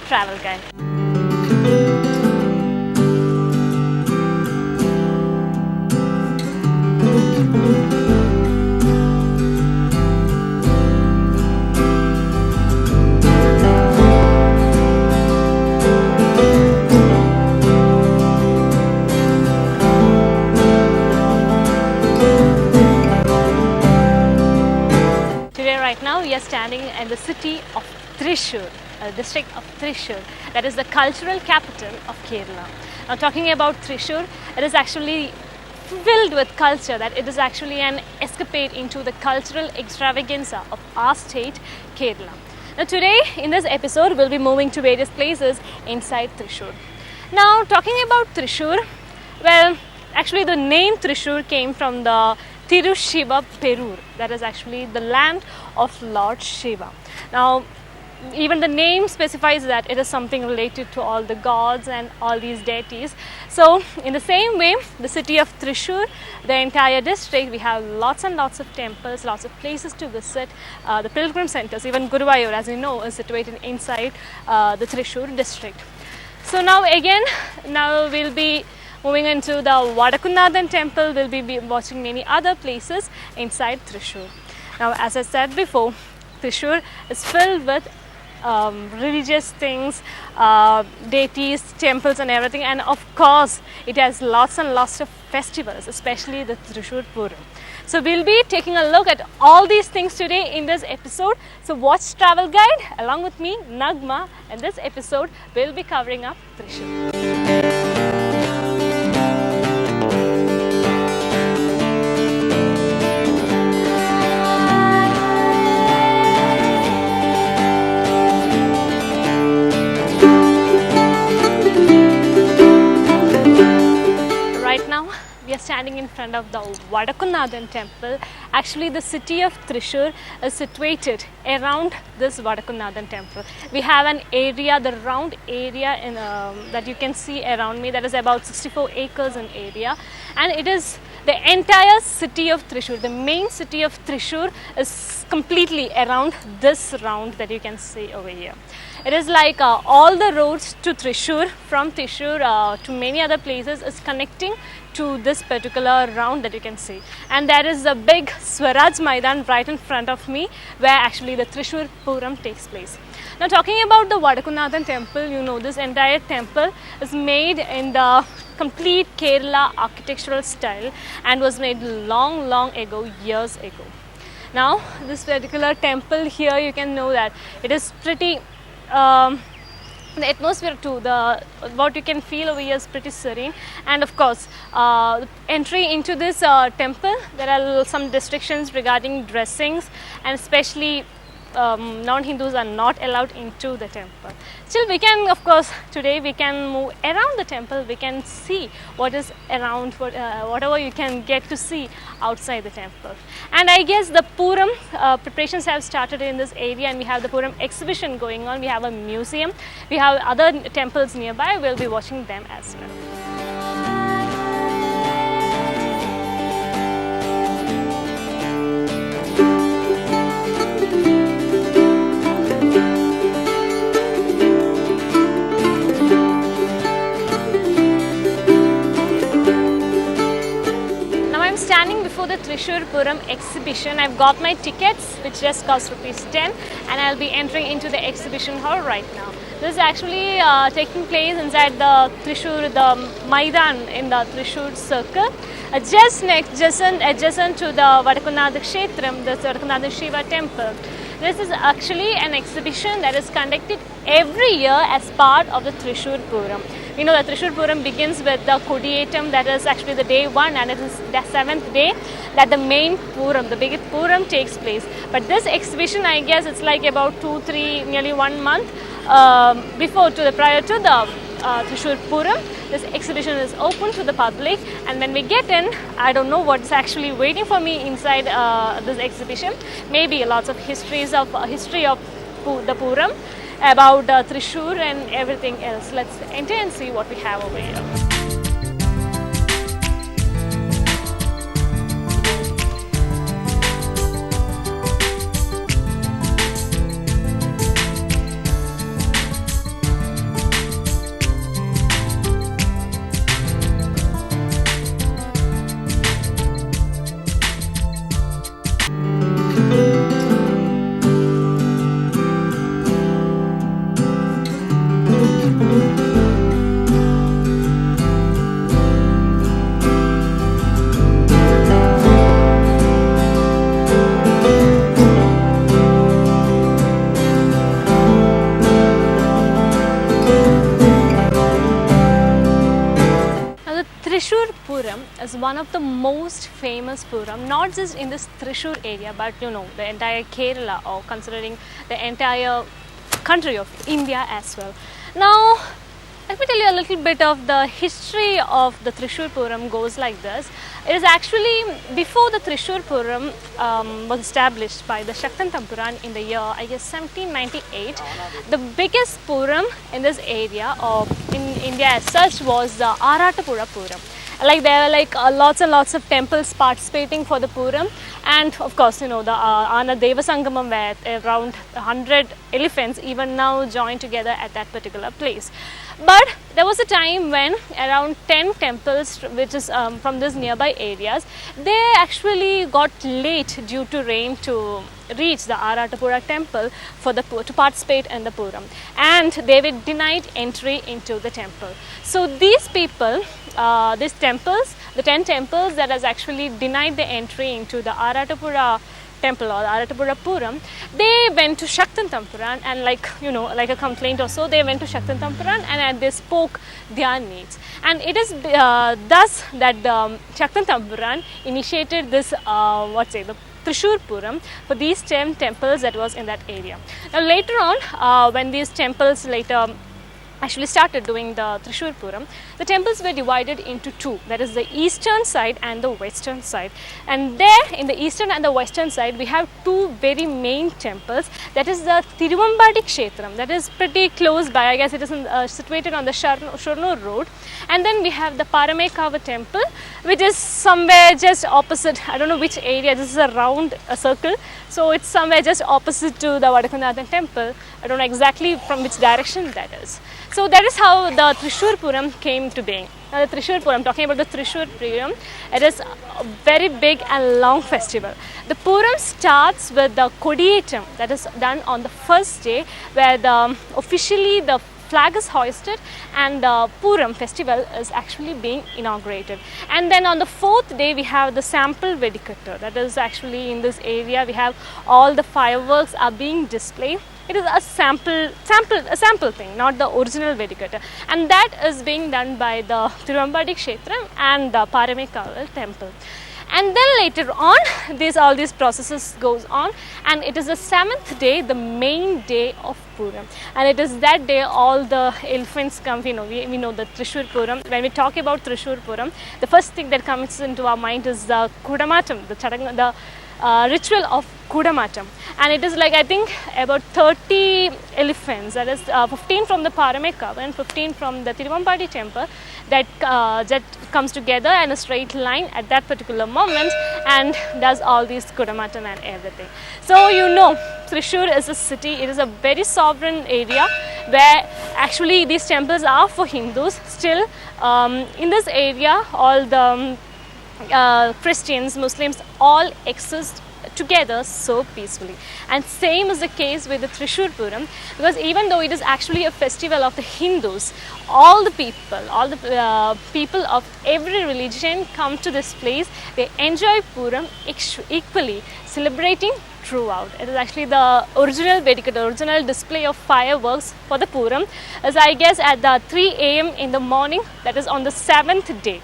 the travel guide. Right now we are standing in the city of Thrissur, district of Thrissur, that is the cultural capital of Kerala. Now talking about Thrissur, it is actually filled with culture, that it is actually an escapade into the cultural extravaganza of our state, Kerala. Now today in this episode we'll be moving to various places inside Thrissur. Now talking about Thrissur, well actually the name Thrissur came from the Tirushiva Perur, that is actually the land of Lord Shiva. Now even the name specifies that it is something related to all the gods and all these deities. So in the same way, the city of Thrissur, the entire district, we have lots and lots of temples, lots of places to visit, the pilgrim centers, even Guruvayur, as you know, is situated inside the Thrissur district. So now we'll be moving into the Vadakunathan temple. We'll be watching many other places inside Thrissur. Now as I said before, Thrissur is filled with religious things, deities, temples and everything, and of course it has lots and lots of festivals, especially the Thrissur Puram. So we'll be taking a look at all these things today in this episode. So watch Travel Guide along with me, Nagma. In this episode we'll be covering up Thrissur. We are standing in front of the Vadakunathan temple. Actually, the city of Thrissur is situated around this Vadakunathan temple. We have an area, the round area that you can see around me, that is about 64 acres in area, and it is the entire city of Thrissur. The main city of Thrissur is completely around this round that you can see over here. It is like all the roads to Thrissur, from Thrissur to many other places, is connecting to this particular round that you can see. And there is a big Swaraj Maidan right in front of me, where actually the Thrissur Puram takes place. Now talking about the Vadakunathan temple, you know this entire temple is made in the complete Kerala architectural style and was made long ago, years ago. Now this particular temple here, you can know that it is pretty the atmosphere too, what you can feel over here is pretty serene, and of course entry into this temple, there are some restrictions regarding dressings, and especially non-Hindus are not allowed into the temple. Still we can, of course, today we can move around the temple, we can see what is around, whatever you can get to see outside the temple. And I guess the Puram preparations have started in this area, and we have the Puram exhibition going on. We have a museum, we have other temples nearby, we'll be watching them as well. Standing before the Thrissur Puram exhibition. I've got my tickets, which just cost ₹10, and I'll be entering into the exhibition hall right now. This is actually taking place inside the Thrissur, the Maidan in the Thrissur circle, just adjacent to the Vadakunatha Kshetram, the Vadakunatha Shiva temple. This is actually an exhibition that is conducted every year as part of the Thrissur Puram. You know, the Thrissur Puram begins with the Kodiyatam, that is actually the day 1, and it is the 7th day that the main Puram, the biggest Puram takes place. But this exhibition, I guess it's like about 2-3, nearly 1 month prior to the Thrissur Puram. This exhibition is open to the public, and when we get in, I don't know what's actually waiting for me inside this exhibition. Maybe lots of history of the Puram, about Thrissur and everything else. Let's enter and see what we have over here. Thrissur Puram is one of the most famous Puram, not just in this Thrissur area, but you know, the entire Kerala, or considering the entire country of India as well. Now, let me tell you a little bit of the history of the Thrissur Puram. Goes like this. It is actually before the Thrissur Puram was established by the Shaktan Tampuran in the year, I guess, 1798. The biggest Puram in this area, or in India as such, was the Aratapura Puram. Like there were like lots and lots of temples participating for the Puram, and of course, you know, the Ana Deva Sangamam, where around 100 elephants even now join together at that particular place. But there was a time when around 10 temples, which is from these nearby areas, they actually got late due to rain to reach the Aratapura temple for the to participate in the Puram, and they were denied entry into the temple. So these people, these temples, the 10 temples that has actually denied the entry into the Aratapura temple or the Aratapura Puram, they went to Shaktan Tampuran, and like, you know, like a complaint or so, they went to Shaktan Tampuran and they spoke their needs. And it is thus that the Shaktan Tampuran initiated this, the Thrissur Puram for these 10 temples that was in that area. Now later on, when these temples later actually started doing the Thrissur Puram, the temples were divided into two, that is the eastern side and the western side. And there in the eastern and the western side, we have two very main temples, that is the Tiruvambadi Kshetram, that is pretty close by, I guess it is situated on the Shurnur road. And then we have the Paramekava temple, which is somewhere just opposite, I don't know which area, this is a circle, so it's somewhere just opposite to the Vadakunathan temple. I don't know exactly from which direction that is. So that is how the Thrissur Puram came to being. Now the Thrissur Puram, talking about the Thrissur Puram, it is a very big and long festival. The Puram starts with the Kodiyatam, that is done on the first day, where officially the flag is hoisted and the Puram festival is actually being inaugurated. And then on the fourth day, we have the sample Vedikattu, that is actually in this area we have all the fireworks are being displayed. It is a sample thing, not the original Vedikattu, and that is being done by the Tiruvambadi Kshetram and the Paramekkaval temple. And then later on, all these processes goes on, and it is the 7th day, the main day of Puram, and it is that day all the elephants come. We know the Thrissur Puram. When we talk about Thrissur Puram, the first thing that comes into our mind is the Kudamatam, the ritual of Kudamatam, and it is like, I think, about 30 elephants, that is 15 from the Paramekkaval and 15 from the Tiruvambadi temple, that comes together in a straight line at that particular moment and does all these Kudamatam and everything. So you know, Thrissur is a city, it is a very sovereign area where actually these temples are for Hindus. Still in this area, all the Christians, Muslims, all exist together so peacefully. And same is the case with the Thrissur Puram, because even though it is actually a festival of the Hindus, all the people of every religion come to this place. They enjoy Puram equally, celebrating throughout. It is actually the original Vedikattu, the original display of fireworks for the Puram, as I guess at the 3 a.m. in the morning, that is on the 7th day.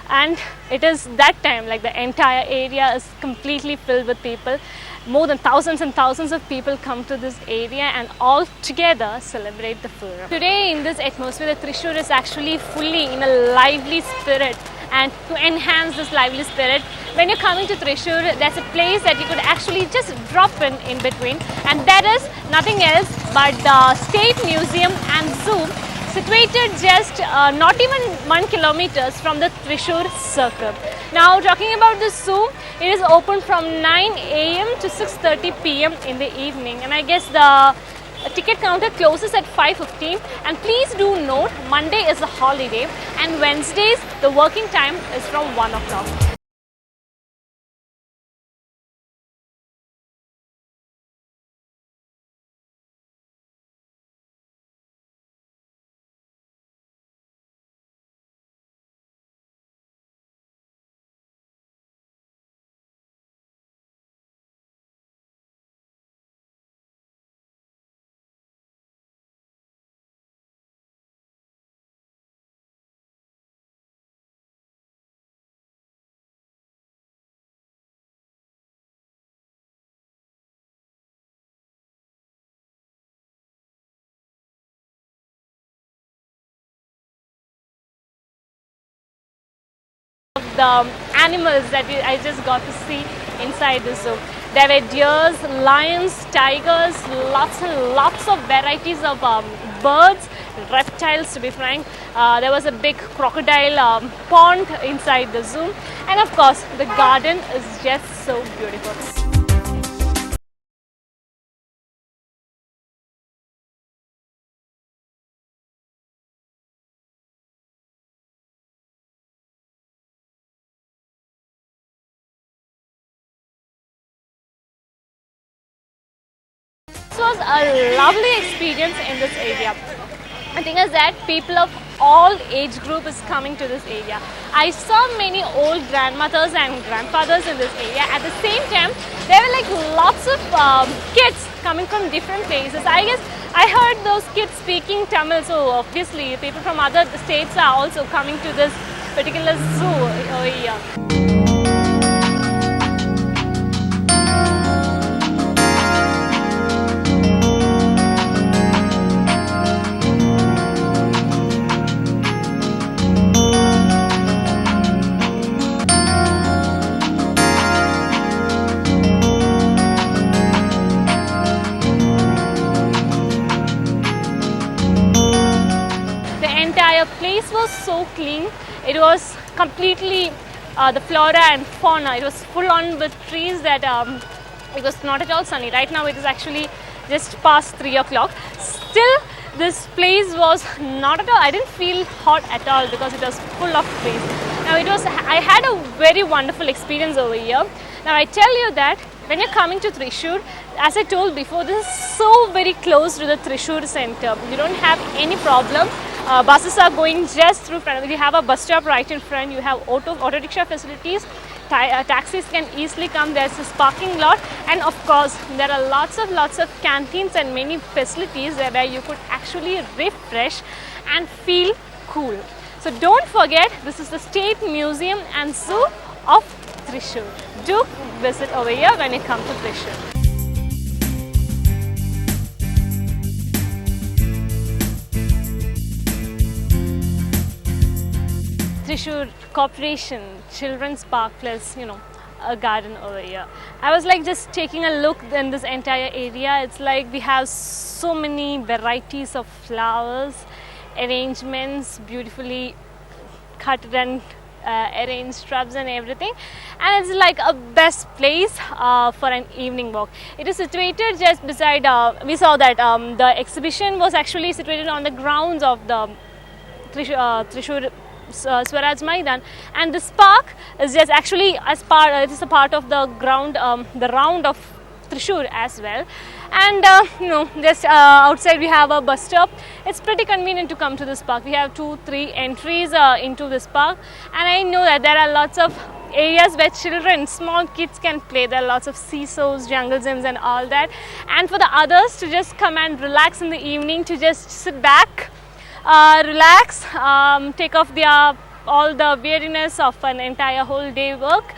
And it is that time, like the entire area is completely filled with people. More than thousands and thousands of people come to this area and all together celebrate the Puram. Today in this atmosphere, the Thrissur is actually fully in a lively spirit. And to enhance this lively spirit, when you're coming to Thrissur, there's a place that you could actually just drop in between, and that is nothing else but the State Museum and Zoo, situated just not even 1 kilometer from the Thrissur circle. Now talking about the zoo, it is open from 9 a.m. to 6:30 p.m. in the evening, and I guess the ticket counter closes at 5:15. And please do note, Monday is a holiday and Wednesdays the working time is from 1 o'clock. the animals that I just got to see inside the zoo. There were deers, lions, tigers, lots and lots of varieties of birds, reptiles to be frank. There was a big crocodile pond inside the zoo, and of course the garden is just so beautiful. This was a lovely experience in this area. The thing is that people of all age group is coming to this area. I saw many old grandmothers and grandfathers in this area. At the same time, there were like lots of kids coming from different places. I guess I heard those kids speaking Tamil, so obviously people from other states are also coming to this particular zoo over here. Place was so clean. It was completely the flora and fauna. It was full on with trees that it was not at all sunny. Right now it is actually just past 3 o'clock. Still this place was not at all, I didn't feel hot at all because it was full of trees. Now I had a very wonderful experience over here. Now I tell you that when you're coming to Thrissur, as I told before, this is so very close to the Thrissur center. You don't have any problem. Buses are going just through front. You have a bus stop right in front. You have auto rickshaw facilities. Taxis can easily come. There's this parking lot, and of course there are lots of canteens and many facilities where you could actually refresh and feel cool. So don't forget, this is the State Museum and Zoo of Thrissur. Do visit over here when you come to Thrissur. Thrissur Corporation Children's Park plus, a garden over here. I was like just taking a look in this entire area. It's like we have so many varieties of flowers, arrangements, beautifully cut and arranged shrubs and everything, and it's like a best place for an evening walk. It is situated just beside, we saw that the exhibition was actually situated on the grounds of the Thrissur Swaraj Maidan, and this park is just actually it is a part of the the round of Thrissur as well. And just outside we have a bus stop. It's pretty convenient to come to this park. We have 2-3 entries into this park, and I know that there are lots of areas where small kids can play. There are lots of seesaws, jungle gyms and all that, and for the others to just come and relax in the evening, to just sit back, relax, take off all the weariness of an entire whole day work.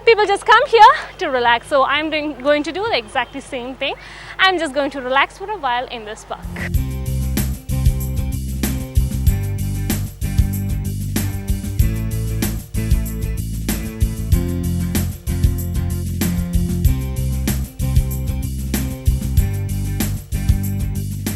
People just come here to relax. So I'm going to do the exactly same thing. I'm just going to relax for a while in this park.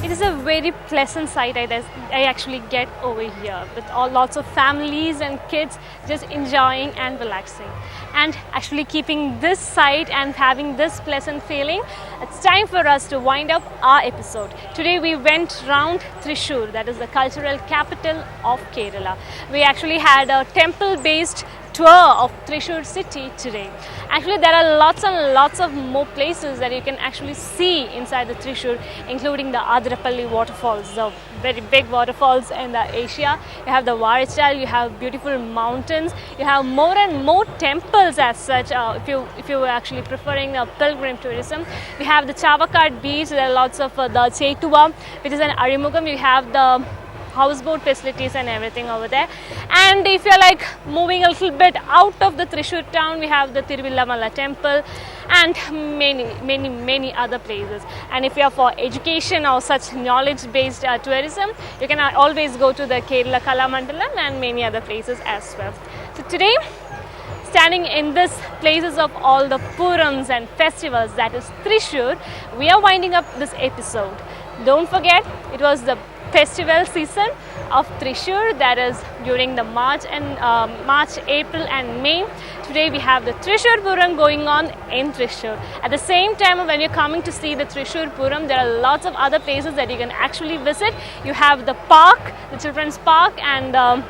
It is a very pleasant sight I actually get over here, with lots of families and kids just enjoying and relaxing, and actually keeping this sight and having this pleasant feeling. It's time for us to wind up our episode. Today we went round Thrissur, that is the cultural capital of Kerala. We actually had a temple-based tour of Thrissur city today. Actually, there are lots and lots of more places that you can actually see inside the Thrissur, including the Adrapalli waterfalls, the very big waterfalls in Asia. You have the Varichal, you have beautiful mountains, you have more and more temples as such. If you were actually preferring pilgrim tourism, we have the Chavakkad beach. There are lots of the Chetuva, which is an Arimugam. You have the houseboat facilities and everything over there. And if you're like moving a little bit out of the Thrissur town, we have the Tiruvillamala temple and many other places. And if you're for education or such knowledge-based tourism, you can always go to the Kerala Kala Mandalam and many other places as well. So today standing in this places of all the Purams and festivals, that is Thrissur, we are winding up this episode. Don't forget, it was the festival season of Thrissur, that is during the March, April and May. Today we have the Thrissur Puram going on in Thrissur. At the same time, when you're coming to see the Thrissur Puram, there are lots of other places that you can actually visit. You have the park, the children's park, and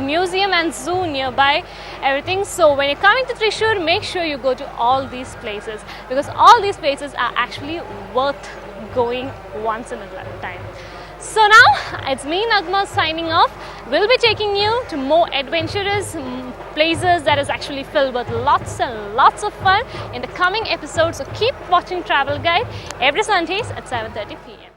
museum and zoo nearby, everything. So when you're coming to Thrissur, make sure you go to all these places, because all these places are actually worth going once in a lifetime. So now it's me, Nagma, signing off. We'll be taking you to more adventurous places that is actually filled with lots and lots of fun in the coming episodes. So keep watching Travel Guide every Sundays at 7:30 p.m.